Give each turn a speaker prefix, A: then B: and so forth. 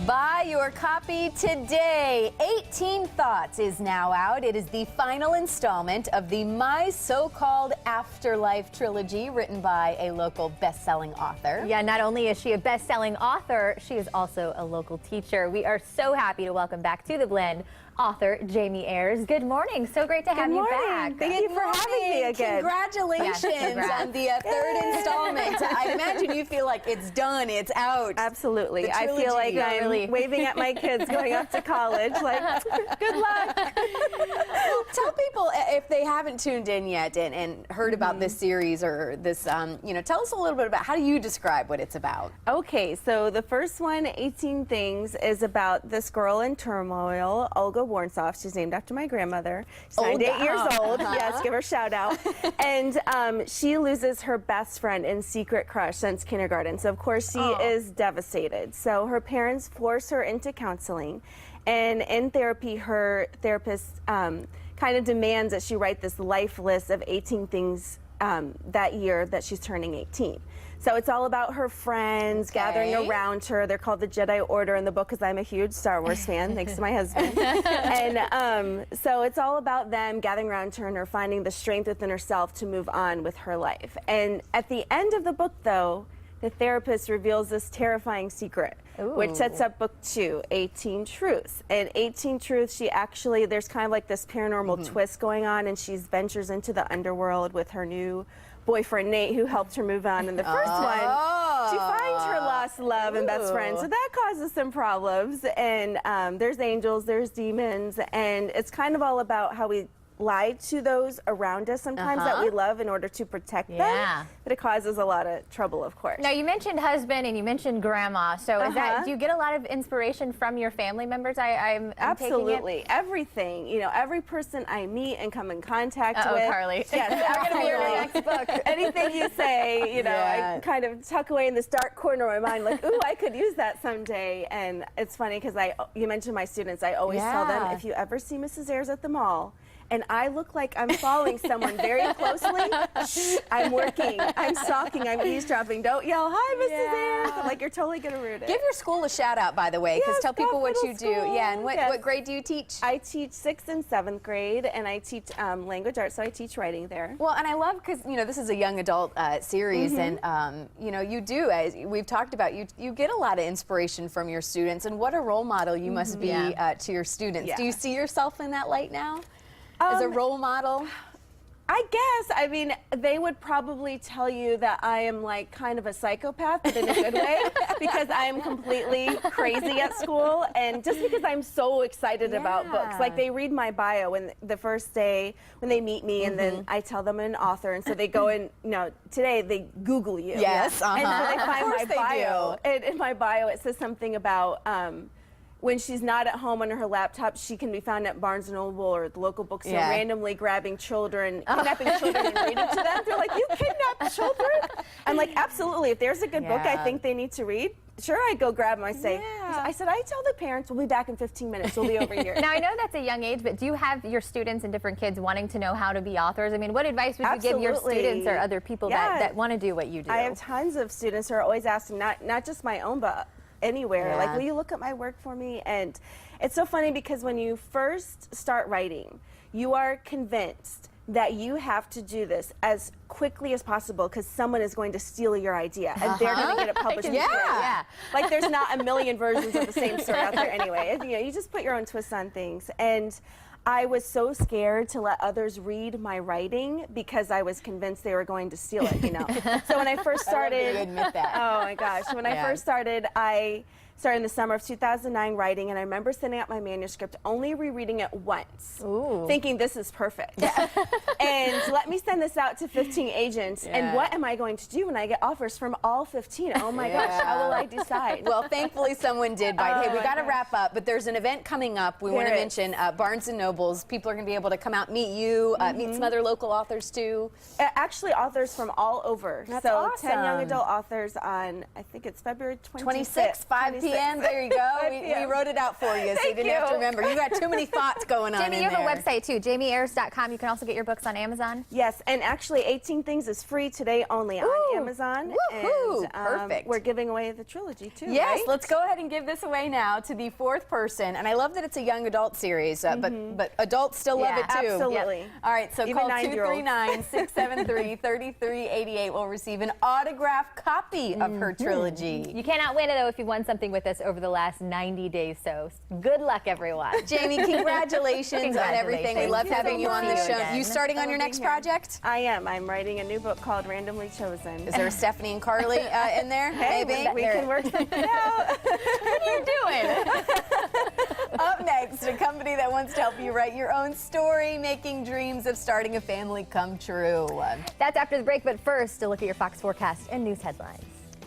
A: Buy your copy today. 18 Thoughts is now out. It is the final installment of the My So-Called Afterlife trilogy written by a local best-selling author.
B: Yeah, not only is she a best-selling author, she is also a local teacher. We are so happy to welcome back to The Blend author Jamie Ayres. Good morning. So great to have you back.
C: Thank you for having me again.
A: Congratulations on the third installment. I imagine you feel like it's done, it's out.
C: Absolutely. I feel like I'm waving at my kids going off to college, like, good luck.
A: Well, tell people, if they haven't tuned in yet and heard about this series or this, tell us a little bit about, how do you describe what it's about?
C: Okay, so the first one, 18 Things, is about this girl in turmoil, Olga Warnsoff. She's named after my grandmother. She's 98 years old. Yes, give her a shout out. And she loses her best friend and secret crush since kindergarten. So of course she is devastated. So her parents force her into counseling, and in therapy her therapist kind of demands that she write this life list of 18 things that year that she's turning 18. So it's all about her friends gathering around her. They're called the Jedi Order in the book because I'm a huge Star Wars fan, thanks to my husband. And so it's all about them gathering around her and her finding the strength within herself to move on with her life. And at the end of the book, though, the therapist reveals this terrifying secret, which sets up book 2, 18 Truths. And 18 Truths, there's kind of like this paranormal twist going on, and she ventures into the underworld with her new boyfriend, Nate, who helped her move on in the first one to find her lost love and best friend. So that causes some problems. And there's angels, there's demons, and it's kind of all about how we lie to those around us sometimes that we love in order to protect them. But it causes a lot of trouble, of course.
B: Now, you mentioned husband and you mentioned grandma. So is that, do you get a lot of inspiration from your family members? I'm
C: Absolutely. Everything. You know, every person I meet and come in contact with.
B: Carly.
C: Yes,
B: We're going to be your next book.
C: Anything you say, you know, I kind of tuck away in this dark corner of my mind, like, ooh, I could use that someday. And it's funny because you mentioned my students. I always tell them, if you ever see Mrs. Ayres at the mall, and I look like I'm following someone very closely, I'm working, I'm stalking, I'm eavesdropping. Don't yell, hi, Mrs. Ayres. I'm like, you're totally going to ruin it.
A: Give your school a shout out, by the way, because tell people what you do. Yeah, and what grade do you teach?
C: I teach 6th and 7th grade, and I teach language arts, so I teach writing there.
A: Well, and I love, because, this is a young adult series, and, you do, as we've talked about, you get a lot of inspiration from your students, and what a role model you must be to your students. Do you see yourself in that light now? As a role model?
C: I guess. I mean, they would probably tell you that I am like kind of a psychopath, but in a good way, because I am completely crazy at school, and just because I'm so excited about books. Like, they read my bio when the first day when they meet me, and then I tell them I'm an author, and so they go and, today they Google you.
A: Yes.
C: And so they find my bio. And in my bio it says something about when she's not at home on her laptop, she can be found at Barnes & Noble or the local bookstore randomly grabbing children, kidnapping children and reading to them. They're like, you kidnap children? I'm like, absolutely. If there's a good book I think they need to read, sure, I'd go grab them. I said, I tell the parents, we'll be back in 15 minutes. We'll be over here.
B: Now, I know that's a young age, but do you have your students and different kids wanting to know how to be authors? I mean, what advice would you give your students or other people that want to do what you do?
C: I have tons of students who are always asking, not just my own, but anywhere. Like, will you look at my work for me? And it's so funny because when you first start writing, you are convinced that you have to do this as quickly as possible because someone is going to steal your idea and they're going to get it published. Like, there's not a million versions of the same story out there anyway. You just put your own twist on things. And I was so scared to let others read my writing because I was convinced they were going to steal it, So when I first started,
A: I love that you admit that.
C: Oh my gosh, when I first started, I started in the summer of 2009 writing, and I remember sending out my manuscript, only rereading it once, thinking this is perfect. And let me send this out to 15 agents, and what am I going to do when I get offers from all 15? Oh my gosh, how will I decide?
A: Well, thankfully someone did bite. Hey, we got to wrap up, but there's an event coming up. We want to mention Barnes & Noble's. People are going to be able to come out, meet you, meet some other local authors too.
C: Actually, authors from all over.
A: That's
C: so
A: awesome.
C: 10 young adult authors on, I think it's February 26th,
A: 5 p.m. 5 p.m. There you go. We wrote it out for you, so you didn't have to remember. You got too many thoughts going on in there.
B: Jamie, you have a website too, jamieayres.com. You can also get your books on Amazon.
C: Yes, and actually 18 Things is free today only on Amazon.
A: Woohoo!
C: And,
A: Perfect.
C: We're giving away the trilogy too,
A: Yes,
C: right?
A: let's go ahead and give this away now to the 4th person. And I love that it's a young adult series, but adults still love it too.
C: Absolutely.
A: Yep. All right, so
C: Even
A: call
C: 9-year-olds.
A: 239-673-3388. We'll receive an autographed copy of her trilogy.
B: You cannot win it though if you won something with us over the last 90 days. So good luck, everyone.
A: Jamie, congratulations on everything. We love having you on the show.
B: again.
A: You starting on your next project?
C: I am. I'm writing a new book called Randomly Chosen.
A: Is there a Stephanie and Carly in there?
C: Hey,
A: maybe
C: we can work something out.
A: What are you doing? Up next, a company that wants to help you write your own story, making dreams of starting a family come true.
B: That's after the break, but first, a look at your Fox forecast and news headlines.